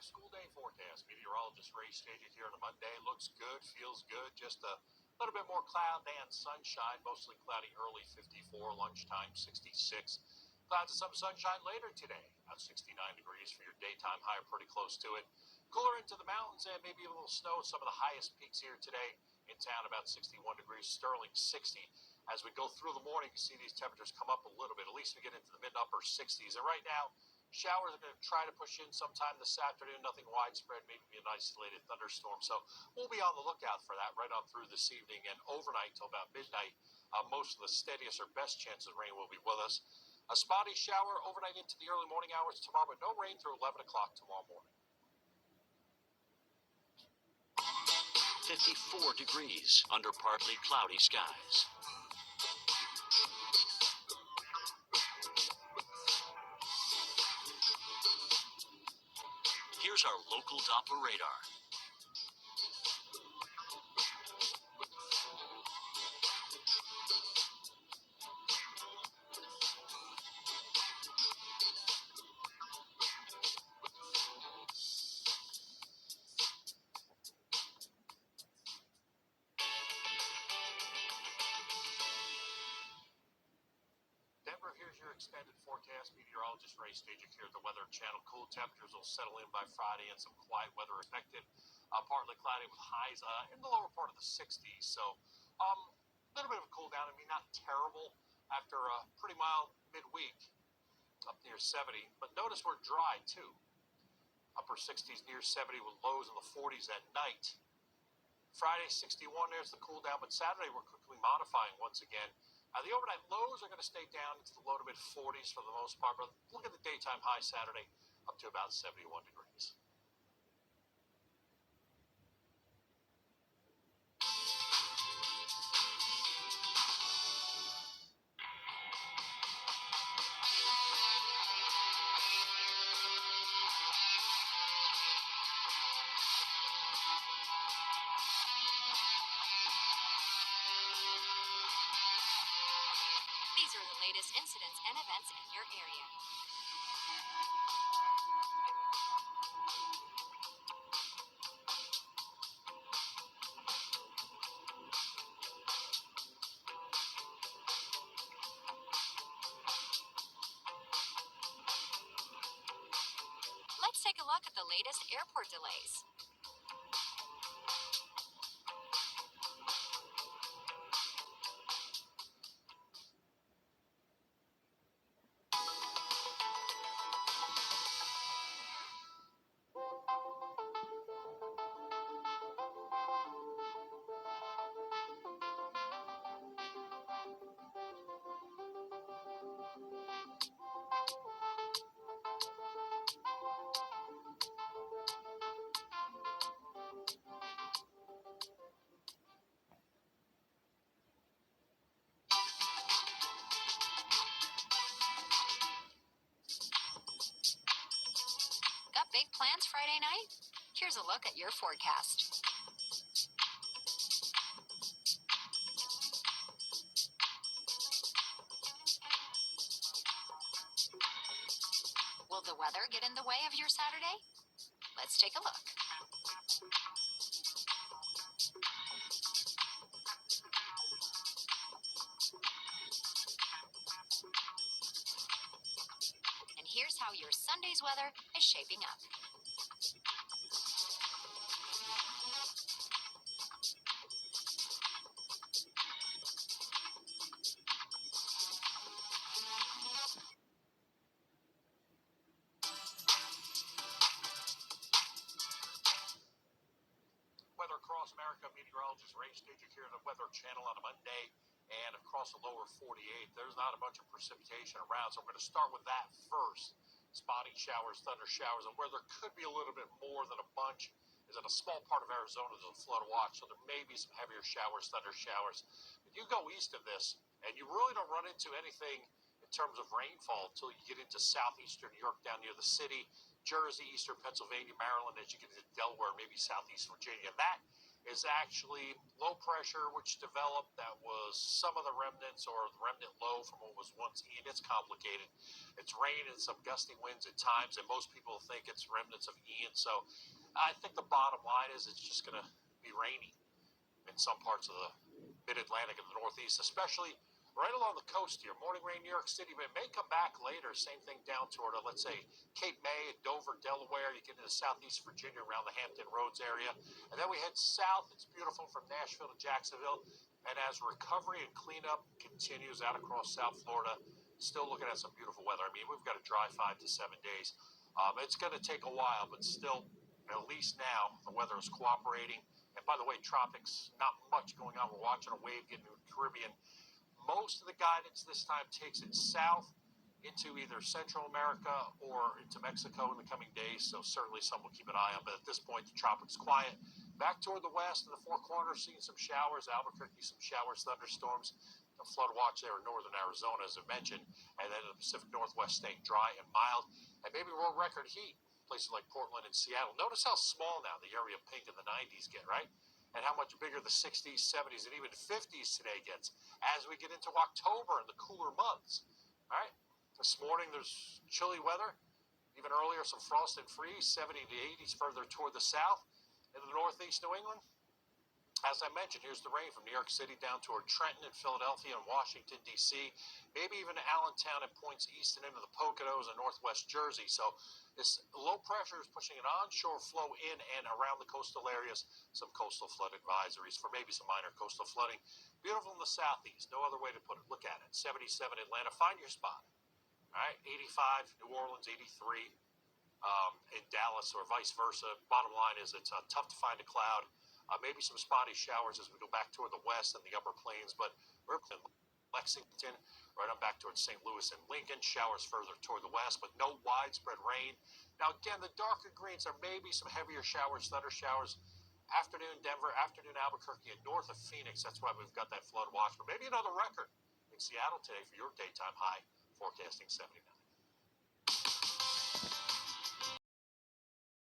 your school day forecast. Meteorologist Ray Stager here on a Monday. Looks good, feels good. Just a little bit more cloud and sunshine. Mostly cloudy early, 54. Lunchtime, 66. Clouds and some sunshine later today. About 69 degrees for your daytime high, pretty close to it. Cooler into the mountains and maybe a little snow. Some of the highest peaks here today in town, about 61 degrees. Sterling, 60. As we go through the morning, you see these temperatures come up a little bit. At least we get into the mid-upper 60s. And right now, showers are going to try to push in sometime this afternoon. Nothing widespread, maybe an isolated thunderstorm. So we'll be on the lookout for that right on through this evening and overnight till about midnight. Most of the steadiest or best chance of rain will be with us. A spotty shower overnight into the early morning hours tomorrow, but no rain through 11 o'clock tomorrow morning. 54 degrees under partly cloudy skies. Here's our local Doppler radar. Denver, here's your extended forecast. Meteorologist Ray Stager here at the Weather Channel. Cool temperatures will settle in by Friday and some quiet weather expected. Partly cloudy with highs in the lower part of the 60s. So a little bit of a cool down. I mean, not terrible after a pretty mild midweek up near 70. But notice we're dry too. Upper 60s near 70 with lows in the 40s at night. Friday 61, there's the cool down. But Saturday we're quickly modifying once again. The overnight lows are going to stay down into the low to mid 40s for the most part. But look at the daytime high Saturday up to about 71 degrees. These are the latest incidents and events in your area. Let's take a look at the latest airport delays. Got big plans Friday night? Here's a look at your forecast. Will the weather get in the way of your Saturday? Let's take a look. And here's how your Sunday's weather is shaping up. Weather across America, meteorologist Ray Stager here at the Weather Channel on a Monday. And across the lower 48, there's not a bunch of precipitation around. So I'm going to start with that first. Spotty showers, thunder showers, and where there could be a little bit more than a bunch is in a small part of Arizona. There's a flood watch, so there may be some heavier showers, thunder showers. But you go east of this, and you really don't run into anything in terms of rainfall until you get into southeastern New York, down near the city, Jersey, eastern Pennsylvania, Maryland, as you get into Delaware, maybe southeast Virginia. That is actually low pressure, which developed that was some of the remnants or the remnant low from what was once Ian. It's complicated. It's rain and some gusty winds at times, and most people think it's remnants of Ian. So I think the bottom line is it's just going to be rainy in some parts of the mid-Atlantic and the Northeast, especially right along the coast here. Morning rain, New York City, but it may come back later. Same thing down toward, let's say, Cape May and Dover, Delaware. You get into southeast Virginia around the Hampton Roads area. And then we head south. It's beautiful from Nashville to Jacksonville. And as recovery and cleanup continues out across South Florida, still looking at some beautiful weather. I mean, we've got a dry 5 to 7 days. It's going to take a while, but still, at least now, the weather is cooperating. And by the way, tropics, not much going on. We're watching a wave get into the Caribbean. Most of the guidance this time takes it south into either Central America or into Mexico in the coming days, so certainly some we'll keep an eye on. But at this point, the tropics quiet. Back toward the west and the Four Corners, seeing some showers. Albuquerque, some showers, thunderstorms. A flood watch there in northern Arizona, as I mentioned. And then in the Pacific Northwest, staying dry and mild. And maybe world record heat, places like Portland and Seattle. Notice how small now the area pink in the 90s get, right? And how much bigger the 60s, 70s, and even 50s today gets as we get into October and the cooler months. All right? This morning, there's chilly weather. Even earlier, some frost and freeze, 70 to 80s further toward the south. In the northeast New England, as I mentioned, here's the rain from New York City down toward Trenton and Philadelphia and Washington, D.C., maybe even to Allentown and points east and into the Poconos and northwest Jersey. So this low pressure is pushing an onshore flow in and around the coastal areas. Some coastal flood advisories for maybe some minor coastal flooding. Beautiful in the southeast. No other way to put it. Look at it. 77 Atlanta. Find your spot. All right. 85 New Orleans, 83 in Dallas or vice versa. Bottom line is it's tough to find a cloud. Maybe some spotty showers as we go back toward the west and the upper plains, but we're in Lexington, right on back towards St. Louis and Lincoln. Showers further toward the west, but no widespread rain. Now, again, the darker greens are maybe some heavier showers, thunder showers. Afternoon Denver, afternoon Albuquerque, and north of Phoenix. That's why we've got that flood watch. But maybe another record in Seattle today for your daytime high, forecasting 79.